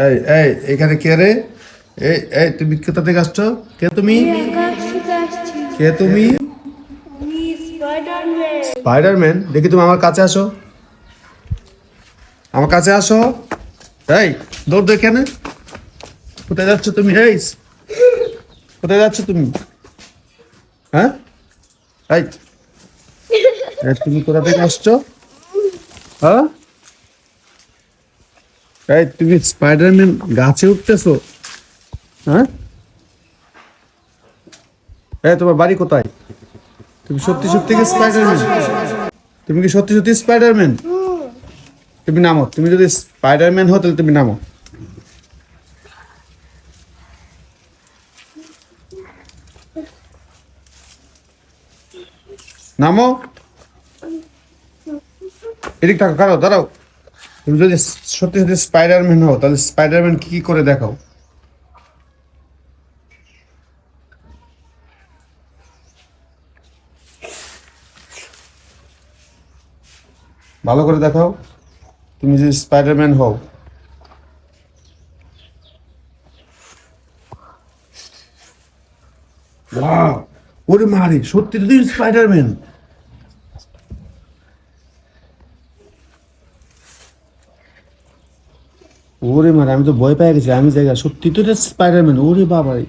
এই এই এখানে কে রে? এই এই তুমি কোথা থেকে আসছো? কে তুমি? কে তুমি? স্পাইডারম্যান। দেখি তুমি আমার কাছে আসো, আমার কাছে আসো। এই দৌড় দে কেন? কোথায় যাচ্ছ তুমি? এই কোথায় যাচ্ছ তুমি? হ্যাঁ এই এই, তুমি কোথা থেকে আসছো? হ্যাঁ এই তুমি স্পাইডারম্যান গাছে উঠতেছো? হ্যাঁ এই তোমার বাড়ি কোথায়? তুমি সত্যি সত্যি কি স্পাইডারম্যান? তুমি কি সত্যি সত্যি স্পাইডারম্যান? তুমি নামো, তুমি যদি স্পাইডারম্যান হও তাহলে তুমি নামো। নামো, এদিক থাকো, দাঁড়াও দাঁড়াও। তুমি যদি সত্যি সত্যি স্পাইডারম্যান হও তাহলে স্পাইডারম্যান কি কি করে দেখাও? ভালো করে দেখাও, তুমি যদি স্পাইডারম্যান হও। ওয়াও, ওরে মারে, সত্যি তো তুমি স্পাইডারম্যান। ওরে মারে, আমি তো ভয় পেয়ে গেছি। আমি জায়গা সত্যি তো এটা স্পাইডারম্যান। ওরে বাবা রে।